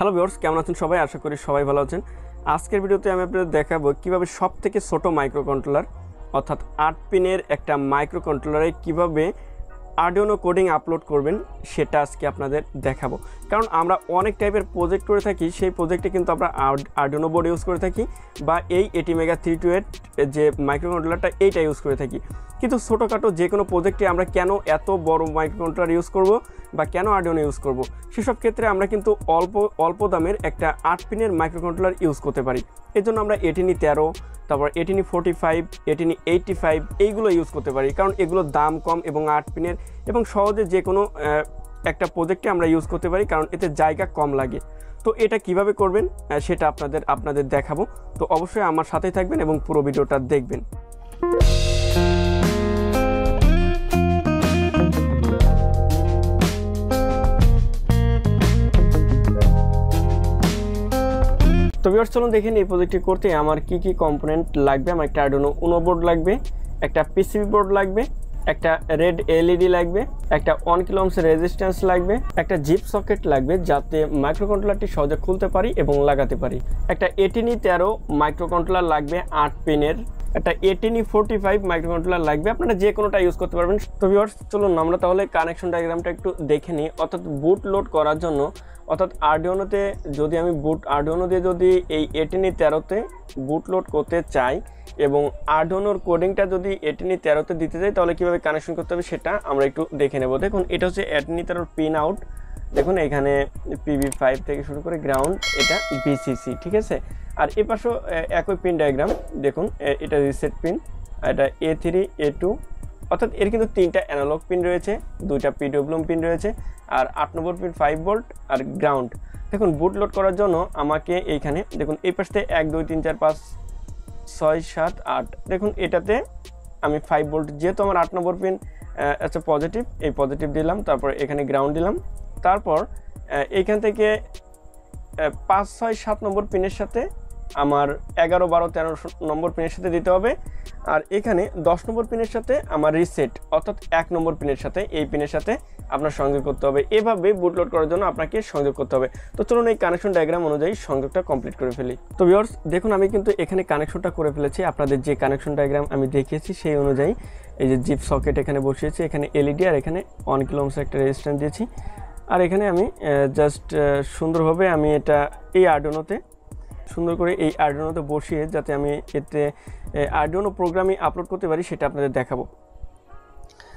Hello viewers, কেমন আছেন সবাই? আশা করি সবাই ভালো আছেন। আজকের ভিডিওতে আমি আপনাদের দেখাবো কিভাবে সবথেকে ছোট মাইক্রোকন্ট্রোলার অর্থাৎ 8 পিনের একটা মাইক্রোকন্ট্রোলারে কিভাবে আর্ডুইনো কোডিং আপলোড করবেন সেটা আজকে আপনাদের দেখাবো। কারণ আমরা অনেক টাইপের প্রজেক্ট করে থাকি, সেই প্রজেক্টে কিন্তু আমরা আর্ডুইনো বোর্ড ইউজ করে থাকি বা এই Attiny13a যে মাইক্রোকন্ট্রোলারটা এইটা ইউজ করে থাকি। কিন্তু ছোটোখাটো যে কোনো প্রজেক্টে আমরা কেন এত বড় মাইক্রোকন্ট্রোলার ইউজ করব বা কেন আর্ডুইনো ইউজ করব, সেসব ক্ষেত্রে আমরা কিন্তু অল্প দামের একটা 8 পিনের মাইক্রোকন্ট্রোলার ইউজ করতে পারি। এর জন্য আমরা Attiny13, তারপর Attiny45, Attiny85 এইগুলো ইউজ করতে পারি, কারণ এগুলোর দাম কম এবং 8 পিনের এবং সহজে যে কোনো একটা প্রজেক্টে আমরা ইউজ করতে পারি, কারণ এতে জায়গা কম লাগে। তো এটা কিভাবে করবেন সেটা আপনাদের দেখাবো। তো অবশ্যই আমার সাথেই থাকবেন এবং পুরো ভিডিওটা দেখবেন। তো ভিউয়ার্স, চলুন দেখে নিই এই প্রজেক্টটি করতে আমার কি কি কম্পোনেন্ট লাগবে। আমার একটা আর্ডুইনো উনো বোর্ড লাগবে, একটা পিসিবি বোর্ড লাগবে, একটা রেড এলইডি লাগবে, একটা 1 কিলো ওহমের রেজিস্ট্যান্স লাগবে, একটা জিপ সকেট লাগবে যাতে মাইক্রোকন্ট্রোলারটি সহজে খুলতে পারি এবং লাগাতে পারি, একটা Attiny13 মাইক্রোকন্ট্রোলার লাগবে 8 পিনের, একটা Attiny45 মাইক্রোকন্ট্রোলার লাগবে। আপনারা যে কোনোটা ইউজ করতে পারবেন। তো ভিউয়ার্স, চলুন আমরা তাহলে কানেকশন ডায়াগ্রামটা একটু দেখে নিই। অর্থাৎ বুট লোড করার জন্য অর্থাৎ আর্ডুইনোতে যদি আমি আর্ডুইনো দিয়ে যদি এই Attiny13তে বুট লোড করতে চাই এবং আর্ডুইনোর কোডিংটা যদি Attiny13তে দিতে চাই, তাহলে কীভাবে কানেকশন করতে হবে সেটা আমরা একটু দেখে নেব। দেখুন, এটা হচ্ছে Attiny13 পিন আউট। দেখুন এখানে PB5 থেকে শুরু করে গ্রাউন্ড, এটা BCC, ঠিক আছে। আর এ পাশেও একই পিন ডায়াগ্রাম। দেখুন এটা রিসেট পিন, এটা A3 A2, অর্থাৎ এর কিন্তু 3টা অ্যানালগ পিন রয়েছে, 2টা PWM পিন রয়েছে, আর 8 নম্বর পিন 5 ভোল্ট আর গ্রাউন্ড। দেখুন বুট লোড করার জন্য আমাকে এইখানে দেখুন এই পাশে 1 2 3 4 5 6 7 8, দেখুন এটাতে আমি 5 ভোল্ট, যেহেতু আমার 8 নম্বর পিন আচ্ছা পজিটিভ, এই পজিটিভ দিলাম, তারপর এখানে গ্রাউন্ড দিলাম, তারপর এইখান থেকে 5 6 7 নম্বর পিনের সাথে আমার 11 12 13 নম্বর পিনের সাথে দিতে হবে, আর এখানে 10 নম্বর পিনের সাথে আমার রিসেট অর্থাৎ 1 নম্বর পিনের সাথে, এই পিনের সাথে আপনার সংযোগ করতে হবে। এভাবে বুট লোড করার জন্য আপনাকে সংযোগ করতে হবে। তো চলুন এই কানেকশন ডায়াগ্রাম অনুযায়ী সংযোগটা কমপ্লিট করে ফেলি। তো ভিউয়ার্স, দেখুন আমি কিন্তু এখানে কানেকশনটা করে ফেলেছি। আপনাদের যে কানেকশন ডায়াগ্রাম আমি দেখিয়েছি সেই অনুযায়ী এই যে জিপ সকেট এখানে বসিয়েছি, এখানে এলইডি আর এখানে 1 কিলো ওহমের একটা রেজিস্ট্যান্স দিয়েছি। আর এখানে আমি জাস্ট সুন্দরভাবে আমি এটা এই আর্ডুইনোতে সুন্দর করে এই আর্ডুইনোতে বসিয়ে যাতে আমি এতে আর্ডুইনো প্রোগ্রামিং আপলোড করতে পারি সেটা আপনাদের দেখাবো।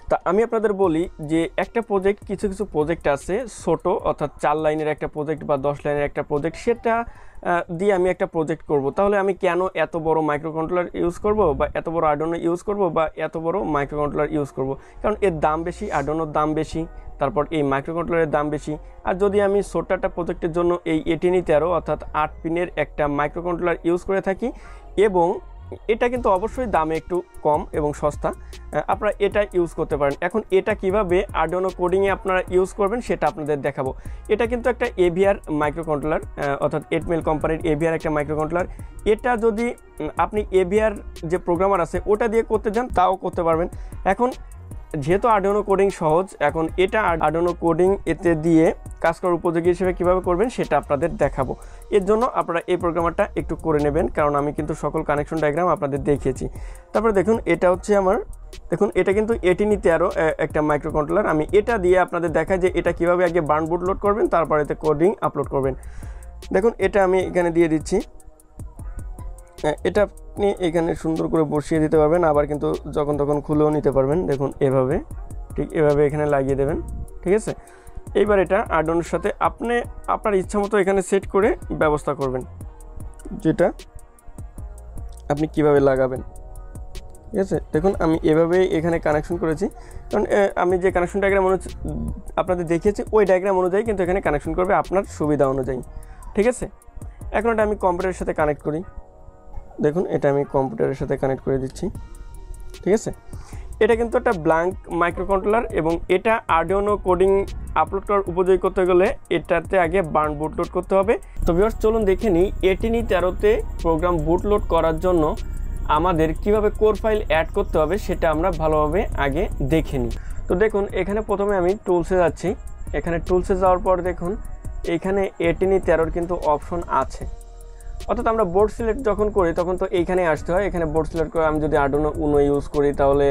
তা আমি আপনাদের বলি যে একটা প্রজেক্ট, কিছু প্রজেক্ট আছে ছোট, অর্থাৎ 4 লাইনের একটা প্রজেক্ট বা 10 লাইনের একটা প্রজেক্ট, সেটা দিয়ে আমি একটা প্রজেক্ট করব। তাহলে আমি কেন এত বড় মাইক্রোকন্ট্রোলার ইউজ করব বা এত বড় আর্ডুইনো ইউজ করব বা এত বড় মাইক্রোকন্ট্রোলার ইউজ করব? কারণ এর দাম বেশি, আর্ডুইনোর দাম বেশি, তারপর এই মাইক্রোকন্ট্রোলারের দাম বেশি। আর যদি আমি ছোট্ট একটা প্রজেক্টের জন্য এই Attiny13 অর্থাৎ 8 পিনের একটা মাইক্রোকন্ট্রোলার ইউজ করে থাকি এবং এটা কিন্তু অবশ্যই দামে একটু কম এবং সস্তা, আপনারা এটা ইউজ করতে পারেন। এখন এটা কিভাবে আর্ডুইনো কোডিংয়ে আপনারা ইউজ করবেন সেটা আপনাদের দেখাবো। এটা কিন্তু একটা AVR মাইক্রোকন্ট্রোলার, অর্থাৎ Atmel কোম্পানির AVR একটা মাইক্রোকন্ট্রোলার। এটা যদি আপনি AVR যে প্রোগ্রামার আছে ওটা দিয়ে করতে যান তাও করতে পারবেন। এখন যেহেতু আর্ডুইনো কোডিং সহজ, এখন এটা আর্ডুইনো কোডিং এতে দিয়ে কাজ করার উপযোগী হিসেবে কীভাবে করবেন সেটা আপনাদের দেখাবো। এর জন্য আপনারা এই প্রোগ্রামারটা একটু করে নেবেন, কারণ আমি কিন্তু সকল কানেকশন ডায়াগ্রাম আপনাদের দেখিয়েছি। তারপরে দেখুন এটা হচ্ছে আমার, দেখুন এটা কিন্তু Attiny13 একটা মাইক্রোকন্ট্রোলার। আমি এটা দিয়ে আপনাদের দেখাই যে এটা কীভাবে আগে বার্ন বুট লোড করবেন, তারপরে এতে কোডিং আপলোড করবেন। দেখুন এটা আমি এখানে দিয়ে দিচ্ছি, এটা আপনি এখানে সুন্দর করে বসিয়ে দিতে পারবেন, আবার কিন্তু যখন তখন খুলেও নিতে পারবেন। দেখুন এভাবে, ঠিক এভাবে এখানে লাগিয়ে দেবেন, ঠিক আছে। এইবার এটা আর্ডুইনোর সাথে আপনার ইচ্ছা মতো এখানে সেট করে ব্যবস্থা করবেন, যেটা আপনি কিভাবে লাগাবেন, ঠিক আছে। দেখুন আমি এভাবে এখানে কানেকশন করেছি, কারণ আমি যে কানেকশন ডায়াগ্রাম আপনাদের দেখিয়েছি ওই ডায়াগ্রাম অনুযায়ী কিন্তু এখানে কানেকশন করবে আপনার সুবিধা অনুযায়ী, ঠিক আছে। এখন এটা আমি কম্পিউটারের সাথে কানেক্ট করি। দেখুন এটা আমি কম্পিউটারের সাথে কানেক্ট করে দিচ্ছি, ঠিক আছে। এটা কিন্তু একটা ব্ল্যাঙ্ক মাইক্রোকন্ট্রোলার এবং এটা আর্ডুইনো কোডিং আপলোড করার উপযোগী করতে গেলে এটাতে আগে বার্ন বুট লোড করতে হবে। তো ভিউয়ার্স, চলুন দেখে নিই Attiny13তে প্রোগ্রাম বুট লোড করার জন্য আমাদের কিভাবে কোর ফাইল অ্যাড করতে হবে সেটা আমরা ভালোভাবে আগে দেখে নিই। তো দেখুন এখানে প্রথমে আমি টুলসে যাচ্ছি। এখানে টুলসে যাওয়ার পর দেখুন এখানে Attiny13 কিন্তু অপশন আছে। অর্থাৎ আমরা বোর্ড সিলেক্ট যখন করি তখন তো এইখানে আসতে হয়, এখানে বোর্ড সিলেক্ট করে আমি যদি আর্ডুইনো উনো ইউজ করি তাহলে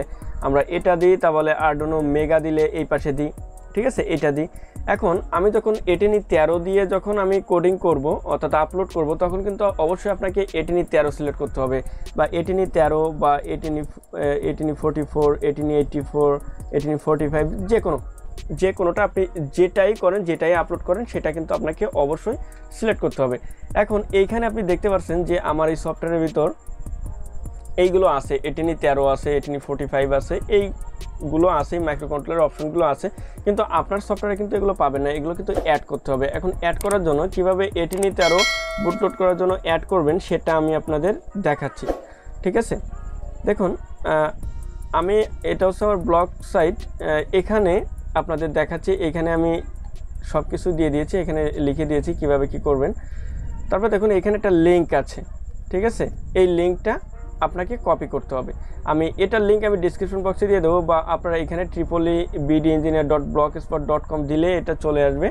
আমরা এটা দিই, তাহলে আর্ডুইনো মেগা দিলে এই পাশে দিই, ঠিক আছে, এটা দিই। এখন আমি যখন Attiny13 দিয়ে যখন আমি কোডিং করব অর্থাৎ আপলোড করব তখন কিন্তু অবশ্যই আপনাকে Attiny13 সিলেক্ট করতে হবে, বা Attiny13 বা Attiny44, Attiny84, Attiny45 যে কোনোটা আপনি যেটাই করেন, যেটাই আপলোড করেন সেটা কিন্তু আপনাকে অবশ্যই সিলেক্ট করতে হবে। এখন এইখানে আপনি দেখতে পাচ্ছেন যে আমার এই সফটওয়্যারের ভিতর এইগুলো আছে, Attiny13 আছে, Attiny45 আছে, এইগুলো আছে, মাইক্রোকন্ট্রোলার অপশনগুলো আছে, কিন্তু আপনার সফটওয়্যারে কিন্তু এগুলো পাবেন না, এগুলো কিন্তু অ্যাড করতে হবে। এখন অ্যাড করার জন্য কিভাবে Attiny13 বুটলোড করার জন্য অ্যাড করবেন সেটা আমি আপনাদের দেখাচ্ছি, ঠিক আছে। দেখুন আমি এটা হচ্ছে আমার ব্লগ সাইট, এখানে আপনাদের দেখাচ্ছি, এখানে আমি সব কিছু দিয়ে দিয়েছি, এখানে লিখে দিয়েছি কিভাবে কি করবেন। তারপর দেখুন এখানে একটা লিঙ্ক আছে, ঠিক আছে, এই লিঙ্কটা আপনাকে কপি করতে হবে। আমি এটার লিঙ্ক আমি ডিসক্রিপশন বক্সে দিয়ে দেবো, বা আপনারা এখানে www.bdengineer.blogspot.com দিলে এটা চলে আসবে,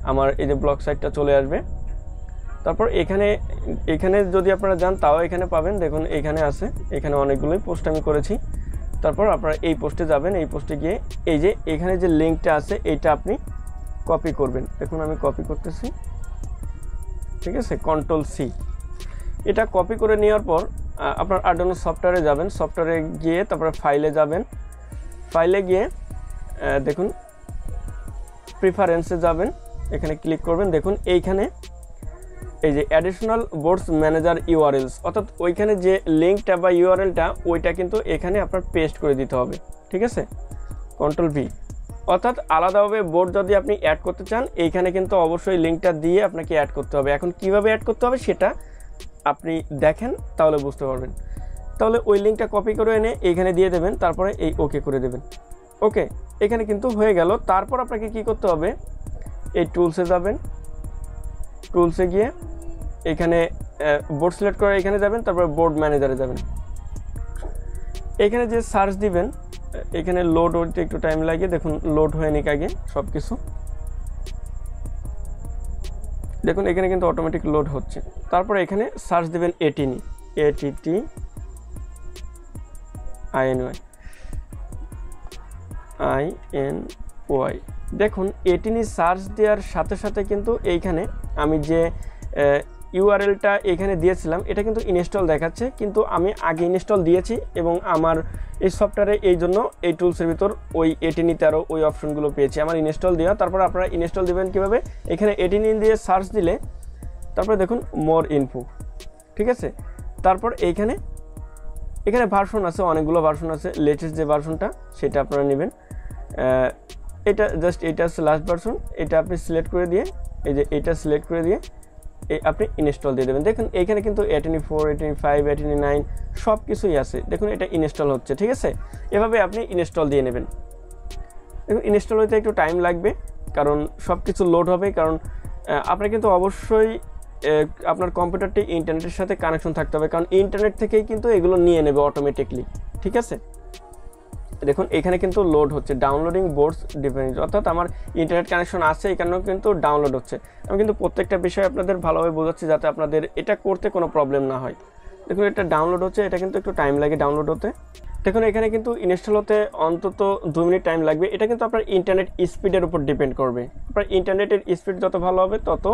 আমার এই যে ব্লগ সাইটটা চলে আসবে। তারপর এখানে যদি আপনারা যান তাও এখানে পাবেন, দেখুন এখানে আছে, এখানে অনেকগুলোই পোস্ট আমি করেছি। তারপর আপনারা এই পোস্টে যাবেন, এই পোস্টে গিয়ে এই যে এখানে যে লিঙ্কটা আছে এইটা আপনি কপি করবেন। দেখুন আমি কপি করতেছি, ঠিক আছে, Ctrl+C। এটা কপি করে নেওয়ার পর আপনার আর্ডুইনো সফটওয়্যারে যাবেন, সফটওয়্যারে গিয়ে তারপরে ফাইলে যাবেন, ফাইলে গিয়ে দেখুন প্রিফারেন্সে যাবেন, এখানে ক্লিক করবেন। দেখুন এইখানে এই যে অ্যাডিশনাল বোর্ডস ম্যানেজার ইউআরএলস, অর্থাৎ ওইখানে যে লিঙ্কটা বা ইউআরএলটা ওইটা কিন্তু এখানে আপনার পেস্ট করে দিতে হবে, ঠিক আছে, Ctrl+V। অর্থাৎ আলাদাভাবে বোর্ড যদি আপনি অ্যাড করতে চান এইখানে কিন্তু অবশ্যই লিঙ্কটা দিয়ে আপনাকে অ্যাড করতে হবে। এখন কিভাবে অ্যাড করতে হবে সেটা আপনি দেখেন তাহলে বুঝতে পারবেন। তাহলে ওই লিঙ্কটা কপি করে এনে এইখানে দিয়ে দেবেন, তারপরে এই ওকে করে দেবেন। ওকে, এখানে কিন্তু হয়ে গেল। তারপর আপনাকে কি করতে হবে, এই টুলসে যাবেন, টুলসে গিয়ে এখানে বোর্ড সিলেক্ট করে এখানে যাবেন, তারপর বোর্ড ম্যানেজারে যাবেন, এখানে যে সার্চ দিবেন, এখানে লোড হতে একটু টাইম লাগে, দেখুন লোড হয়ে নিক আগে সব কিছু। দেখুন এখানে কিন্তু অটোমেটিক লোড হচ্ছে। তারপর এখানে সার্চ দিবেন Attiny, ATTINY। দেখুন Attiny সার্চ দেওয়ার সাথে সাথে কিন্তু এইখানে আমি যে ইউআরএলটা এখানে দিয়েছিলাম এটা কিন্তু ইনস্টল দেখাচ্ছে, কিন্তু আমি আগে ইনস্টল দিয়েছি এবং আমার এই সফটওয়্যারে এই জন্য এই টুলসের ভিতর ওই Attiny13 ওই অপশনগুলো পেয়েছি আমার ইনস্টল দেওয়া। তারপর আপনারা ইনস্টল দিবেন কীভাবে, এখানে Attiny দিয়ে সার্চ দিলে তারপরে দেখুন মোর ইনফো, ঠিক আছে। তারপর এখানে ভার্সন আছে, অনেকগুলো ভার্সন আছে, লেটেস্ট যে ভার্সনটা সেটা আপনারা নেবেন। এটা জাস্ট এটা হচ্ছে লাস্ট ভার্সন, এটা আপনি সিলেক্ট করে দিয়ে এই যে এটা সিলেক্ট করে দিয়ে আপনি ইনস্টল দিয়ে দেবেন। দেখুন এখানে কিন্তু Attiny4, Attiny5, Attiny9 সব কিছুই আছে, দেখুন এটা ইনস্টল হচ্ছে, ঠিক আছে। এভাবে আপনি ইনস্টল দিয়ে নেবেন। দেখুন ইনস্টল হতে একটু টাইম লাগবে, কারণ সব কিছু লোড হবে, কারণ আপনার কিন্তু অবশ্যই আপনার কম্পিউটারটি ইন্টারনেটের সাথে কানেকশন থাকতে হবে, কারণ ইন্টারনেট থেকেই কিন্তু এগুলো নিয়ে নেবে অটোমেটিকলি, ঠিক আছে। দেখুন এখানে কিন্তু লোড হচ্ছে, ডাউনলোডিং বোর্ডস ডিপেন্ড, অর্থাৎ আমার ইন্টারনেট কানেকশন আছে এই কারণেও কিন্তু ডাউনলোড হচ্ছে। আমি কিন্তু প্রত্যেকটা বিষয় আপনাদের ভালোভাবে বোঝাচ্ছি যাতে আপনাদের এটা করতে কোনো প্রবলেম না হয়। দেখুন এটা ডাউনলোড হচ্ছে, এটা কিন্তু একটু টাইম লাগে ডাউনলোড হতে। দেখুন এখানে কিন্তু ইনস্টল হতে অন্তত 2 মিনিট টাইম লাগবে। এটা কিন্তু আপনার ইন্টারনেট স্পিডের উপর ডিপেন্ড করবে, আপনার ইন্টারনেটের স্পিড যত ভালো হবে তত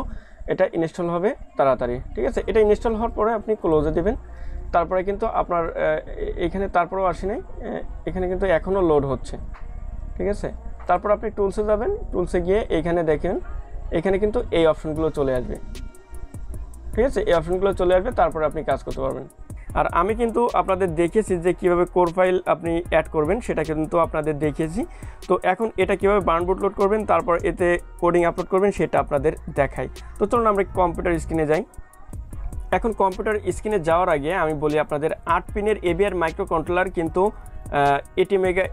এটা ইনস্টল হবে তাড়াতাড়ি, ঠিক আছে। এটা ইনস্টল হওয়ার পরে আপনি ক্লোজে দেবেন, তারপরে কিন্তু আপনার এখানে তারপরেও আসি নাই, এখানে কিন্তু এখনও লোড হচ্ছে, ঠিক আছে। তারপর আপনি টুলসে যাবেন, টুলসে গিয়ে এখানে দেখেন এখানে কিন্তু এই অপশনগুলো চলে আসবে, ঠিক আছে, এই অপশনগুলো চলে আসবে, তারপরে আপনি কাজ করতে পারবেন। আর আমি কিন্তু আপনাদের দেখিয়েছি যে কীভাবে কোর ফাইল আপনি অ্যাড করবেন, সেটা কিন্তু আপনাদের দেখিয়েছি। তো এখন এটা কীভাবে বার্ন বুটলোড করবেন, তারপর এতে কোডিং আপলোড করবেন সেটা আপনাদের দেখাই। তো চলুন আমরা কম্পিউটার স্ক্রিনে যাই। এখন কম্পিউটার স্ক্রিনে যাওয়ার আগে আমি বলি আপনাদের 8 পিনের AVR মাইক্রোকন্ট্রোলার কিন্তু 80 মেগা,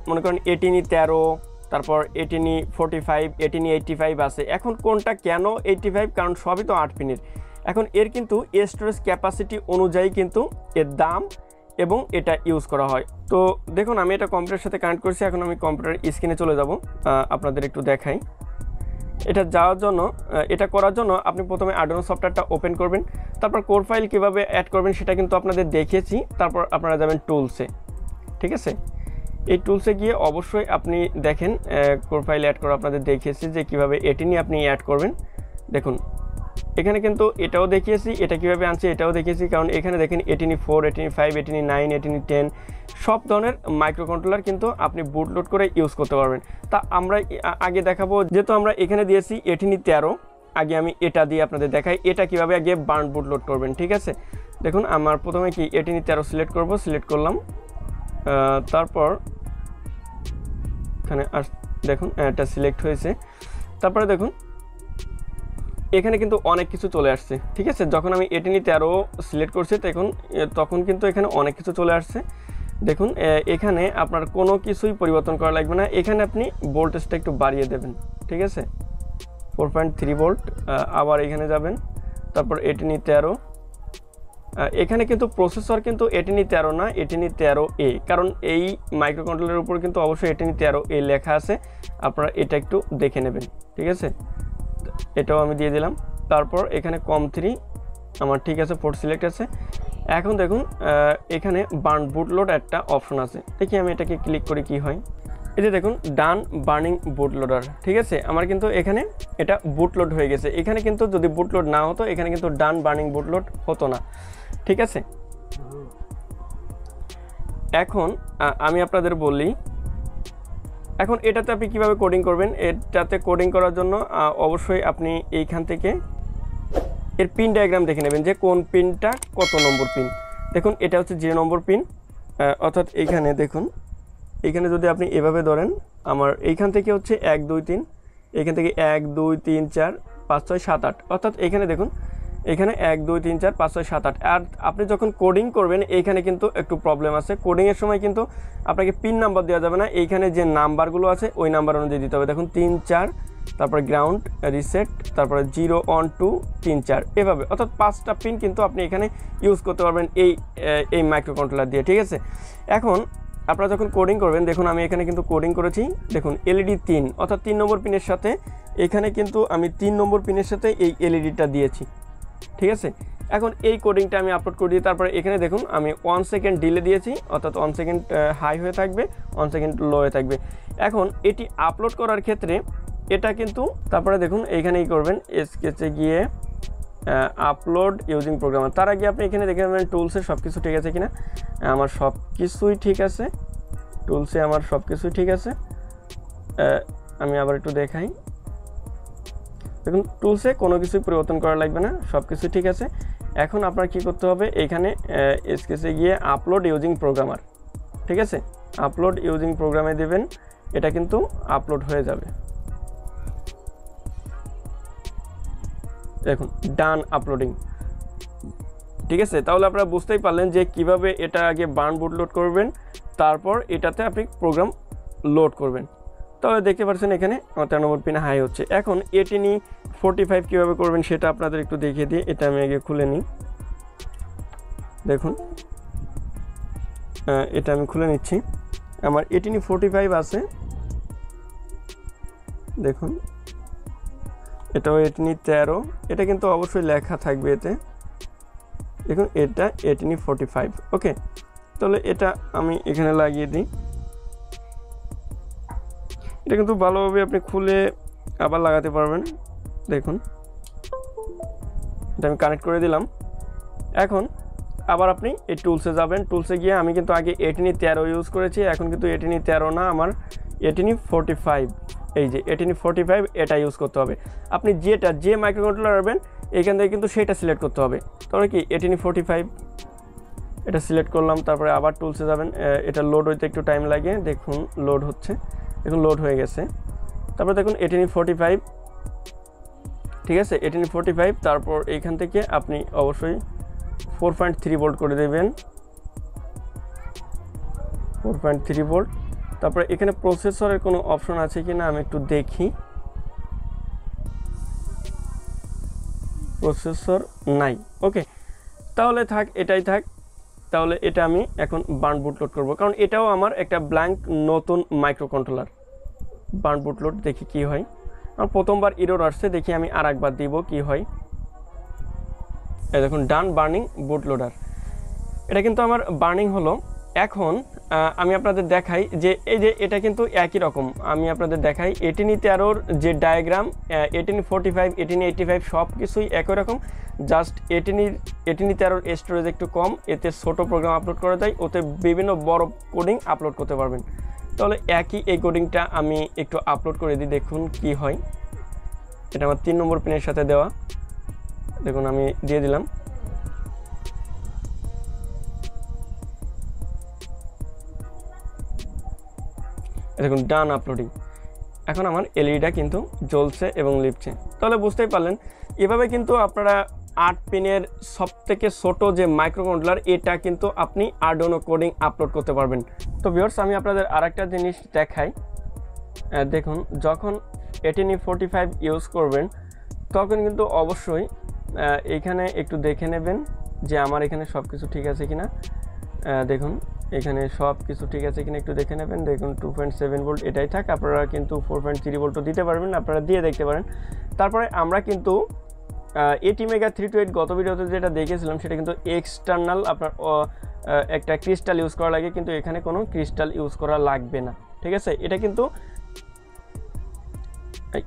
মনে করেন Attiny13, তারপর Attiny45, Attiny85 আছে। এখন কোনটা কেন 85, কারণ সবই তো 8 পিনের। এখন এর কিন্তু স্টোরেজ ক্যাপাসিটি অনুযায়ী কিন্তু এর দাম এবং এটা ইউজ করা হয়। তো দেখুন আমি এটা কম্পিউটারের সাথে কানেক্ট করছি, এখন আমি কম্পিউটার স্ক্রিনে চলে যাব, আপনাদের একটু দেখাই। এটা যাওয়ার জন্য এটা করার জন্য আপনি প্রথমে আর্ডুইনো সফটওয়্যারটা ওপেন করবেন, তারপর কোর ফাইল কীভাবে অ্যাড করবেন সেটা কিন্তু আপনাদের দেখিয়েছি। তারপর আপনারা যাবেন টুলসে, ঠিক আছে। এই টুলসে গিয়ে অবশ্যই আপনি দেখেন কোর ফাইল অ্যাড করা আপনাদের দেখিয়েছি যে কীভাবে এটিনি আপনি অ্যাড করবেন। দেখুন এখানে কিন্তু এটাও দেখিয়েছি, এটা কীভাবে আনছি এটাও দেখিয়েছি, কারণ এখানে দেখেন Attiny4 Attiny5 Attiny9 Attiny10 সব ধরনের মাইক্রোকন্ট্রোলার কিন্তু আপনি বুট লোড করে ইউজ করতে পারবেন। তা আমরা আগে দেখাবো, যেহেতু আমরা এখানে দিয়েছি Attiny13, আগে আমি এটা দিয়ে আপনাদের দেখাই এটা কীভাবে আগে বার্ন বুট লোড করবেন, ঠিক আছে। দেখুন আমার প্রথমে কি Attiny13 সিলেক্ট করব, সিলেক্ট করলাম, তারপর এখানে দেখুন এটা সিলেক্ট হয়েছে। তারপরে দেখুন এখানে কিন্তু অনেক কিছু চলে আসছে, ঠিক আছে। যখন আমি Attiny13 সিলেক্ট করছি তখন কিন্তু এখানে অনেক কিছু চলে আসছে। দেখুন এখানে আপনার কোনো কিছুই পরিবর্তন করা লাগবে না, এখানে আপনি ভোল্টেজটা একটু বাড়িয়ে দেবেন, ঠিক আছে, 4.3 ভোল্ট। আবার এখানে যাবেন, তারপর Attiny13, এখানে কিন্তু প্রসেসর কিন্তু Attiny13 না, Attiny13a, কারণ এই মাইক্রোকন্ট্রোলারের উপর কিন্তু অবশ্যই Attiny13a লেখা আছে, আপনারা এটা একটু দেখে নেবেন, ঠিক আছে। এটাও আমি দিয়ে দিলাম। তারপর এখানে COM3 আমার ঠিক আছে, পোর্ট সিলেক্ট আছে। এখন দেখুন এখানে বার্ন বুট লোড একটা অপশন আছে, দেখি আমি এটাকে ক্লিক করে কি হয়। এই যে দেখুন ডান বার্নিং বুট লোডার, ঠিক আছে, আমার কিন্তু এখানে এটা বুট লোড হয়ে গেছে। এখানে কিন্তু যদি বুট লোড না হতো এখানে কিন্তু ডান বার্নিং বুট লোড হতো না, ঠিক আছে। এখন আমি আপনাদের বলি, এখন এটাতে আপনি কিভাবে কোডিং করবেন। এটাতে কোডিং করার জন্য অবশ্যই আপনি এইখান থেকে এর পিন ডায়াগ্রাম দেখে নেবেন যে কোন পিনটা কত নম্বর পিন। দেখুন এটা হচ্ছে 0 নম্বর পিন, অর্থাৎ এইখানে দেখুন, এইখানে যদি আপনি এভাবে ধরেন, আমার এইখান থেকে হচ্ছে 1 2 3, এইখান থেকে 1 2 3 4 5 6 7 8, অর্থাৎ এইখানে দেখুন এখানে 1 2 3 4 5 6 7 8। আর আপনি যখন কোডিং করবেন এইখানে কিন্তু একটু প্রবলেম আছে, কোডিংয়ের সময় কিন্তু আপনাকে পিন নাম্বার দেওয়া যাবে না, এইখানে যে নাম্বারগুলো আছে ওই নাম্বার অনুযায়ী দিতে হবে। দেখুন 3 4, তারপরে গ্রাউন্ড, রিসেট, তারপরে 0 1 2 3 4 এভাবে, অর্থাৎ 5টা পিন কিন্তু আপনি এখানে ইউজ করতে পারবেন এই মাইক্রোকন্ট্রোলার দিয়ে, ঠিক আছে। এখন আপনারা যখন কোডিং করবেন, দেখুন আমি এখানে কিন্তু কোডিং করেছি, দেখুন LED 3, অর্থাৎ 3 নম্বর পিনের সাথে এখানে কিন্তু আমি 3 নম্বর পিনের সাথে এই এলইডিটা দিয়েছি, ঠিক আছে। এখন এই কোডিংটা আমি আপলোড করে দিই। তারপরে এখানে দেখুন আমি 1 সেকেন্ড ডিলে দিয়েছি, অর্থাৎ 1 সেকেন্ড হাই হয়ে থাকবে, 1 সেকেন্ড লো হয়ে থাকবে। এখন এটি আপলোড করার ক্ষেত্রে এটা কিন্তু, তারপরে দেখুন এইখানেই করবেন, স্কেচে গিয়ে আপলোড ইউজিং প্রোগ্রামার। তার আগে আপনি এখানে দেখে নেবেন টুলসে সব কিছু ঠিক আছে কিনা। আমার সব কিছুই ঠিক আছে, টুলসে আমার সব কিছুই ঠিক আছে। আমি আবার একটু দেখাই, দেখুন টুলসে কোনো কিছুই পরিবর্তন করা লাগবে না, সব কিছু ঠিক আছে। এখন আপনার কি করতে হবে, এইখানে স্কেচে গিয়ে আপলোড ইউজিং প্রোগ্রামার, ঠিক আছে, আপলোড ইউজিং প্রোগ্রামে দেবেন, এটা কিন্তু আপলোড হয়ে যাবে। দেখুন ডান আপলোডিং, ঠিক আছে। তাহলে আপনারা বুঝতেই পারলেন যে কিভাবে এটা আগে বার্ন বুট লোড করবেন, তারপর এটাতে আপনি প্রোগ্রাম লোড করবেন। তাহলে দেখতে পাচ্ছেন এখানে 13 নম্বর পিনে হাই হচ্ছে। এখন Attiny45 কীভাবে করবেন সেটা আপনাদের একটু দেখিয়ে দিই। এটা আমি আগে খুলে নিই, দেখুন এটা আমি খুলে নিচ্ছি। আমার Attiny45 আছে, দেখুন এটাও Attiny13, এটা কিন্তু অবশ্যই লেখা থাকবে এতে, দেখুন এটা Attiny45, ওকে। তাহলে এটা আমি এখানে লাগিয়ে দিই, এটা কিন্তু ভালোভাবে আপনি খুলে আবার লাগাতে পারবেন। দেখুন এটা আমি কানেক্ট করে দিলাম। এখন আবার আপনি এই টুলসে যাবেন, টুলসে গিয়ে আমি কিন্তু আগে Attiny13 ইউজ করেছি, এখন কিন্তু Attiny13 না, আমার Attiny45, এই যে Attiny45 এটা ইউজ করতে হবে। আপনি যে মাইক্রোকন্ট্রোলার নেবেন এখান থেকে কিন্তু সেটা সিলেক্ট করতে হবে। তাহলে কি Attiny45 এটা সিলেক্ট করলাম, তারপরে আবার টুলসে যাবেন, এটা লোড হইতে একটু টাইম লাগে, দেখুন লোড হচ্ছে, দেখুন লোড হয়ে গেছে। তারপর দেখুন Attiny45, ঠিক আছে, Attiny45, তারপর এইখান থেকে আপনি অবশ্যই 4.3 ভোল্ট করে দেবেন, 4.3 ভোল্ট। তারপরে এখানে প্রসেসরের কোনো অপশন আছে কি না আমি একটু দেখি, প্রসেসর নাই, ওকে, তাহলে থাক, এটাই থাক। তাহলে এটা আমি এখন বার্ন বুট লোড করবো, কারণ এটাও আমার একটা ব্ল্যাঙ্ক নতুন মাইক্রোকন্ট্রোলার। বার্ন বুট লোড দেখি কি হয়। আর প্রথমবার এরর আসছে, দেখি আমি আরেকবার দিব কি হয়। এই দেখুন ডান বার্নিং বুট লোডার, এটা কিন্তু আমার বার্নিং হলো। এখন আমি আপনাদের দেখাই যে এই যে এটা কিন্তু একই রকম, আমি আপনাদের দেখাই Attiny13 যে ডায়াগ্রাম, Attiny45 Attiny85 সব কিছুই একই রকম, জাস্ট Attiny13 স্টোরেজ একটু কম, এতে ছোট প্রোগ্রাম আপলোড করা যায়, ওতে বিভিন্ন বড় কোডিং আপলোড করতে পারবেন। তাহলে একই এই কোডিংটা আমি একটু আপলোড করে দিই, দেখুন কি হয়। এটা আমার 3 নম্বর পিনের সাথে দেওয়া, দেখুন আমি দিয়ে দিলাম। দেখুন ডান আপলোডিং, এখন আমার এলইডিটা কিন্তু জ্বলছে এবং লিপছে। তাহলে বুঝতেই পারলেন, এভাবে কিন্তু আপনারা 8 পিনের সবথেকে ছোট যে মাইক্রোকন্ট্রোলার, এটা কিন্তু আপনি আরডুইনো কোডিং আপলোড করতে পারবেন। তো ভিউয়ার্স, আমি আপনাদের আরেকটা জিনিস দেখাই। দেখুন যখন Attiny45 ইউজ করবেন তখন কিন্তু অবশ্যই এখানে একটু দেখে নেবেন যে আমার এখানে সব কিছু ঠিক আছে কিনা। দেখুন এখানে সব কিছু ঠিক আছে কিনা একটু দেখে নেবেন। দেখুন 2.7 ভোল্ট এটাই থাক, আপনারা কিন্তু 4.3 ভোল্টও দিতে পারবেন, আপনারা দিয়ে দেখতে পারেন। তারপরে আমরা কিন্তু Attiny13a গত ভিডিওতে যেটা দেখেছিলাম সেটা কিন্তু এক্সটার্নাল, আপনার একটা ক্রিস্টাল ইউজ করা লাগে, কিন্তু এখানে কোনো ক্রিস্টাল ইউজ করা লাগবে না, ঠিক আছে। এটা কিন্তু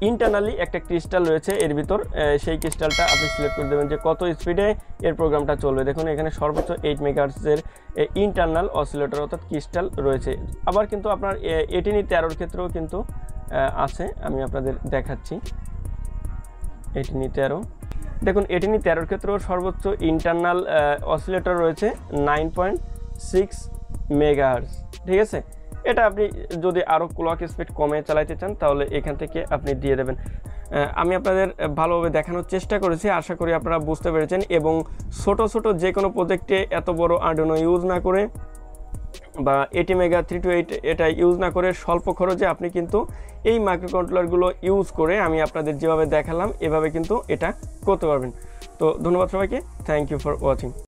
ইন্টারনালি একটা ক্রিস্টাল রয়েছে এর ভিতর, সেই ক্রিস্টালটা আপনি সিলেক্ট করে দেবেন যে কত স্পিডে এর প্রোগ্রামটা চলবে। দেখুন এখানে সর্বোচ্চ 8 মেগাহার্টজের ইন্টারনাল অসিলেটর অর্থাৎ ক্রিস্টাল রয়েছে। আবার কিন্তু আপনার Attiny13 ক্ষেত্রেও কিন্তু আছে, আমি আপনাদের দেখাচ্ছি। Attiny13, দেখুন Attiny13 ক্ষেত্রেও সর্বোচ্চ ইন্টারনাল অসিলেটর রয়েছে 9.6 মেগাহার্টজ, ঠিক আছে। এটা আপনি যদি আরও ক্লক স্পিড কমে চালাতে চান তাহলে এখান থেকে আপনি দিয়ে দেবেন। আমি আপনাদের ভালোভাবে দেখানোর চেষ্টা করেছি, আশা করি আপনারা বুঝতে পেরেছেন। এবং ছোট ছোট যে কোনো প্রজেক্টে এত বড় আরডুইনো ইউজ না করে বা Attiny13a এটা ইউজ না করে স্বল্প খরচে আপনি কিন্তু এই মাইক্রোকন্ট্রোলারগুলো ইউজ করে আমি আপনাদের যেভাবে দেখালাম এভাবে কিন্তু এটা করতে পারবেন। তো ধন্যবাদ সবাইকে, থ্যাংক ইউ ফর ওয়াচিং।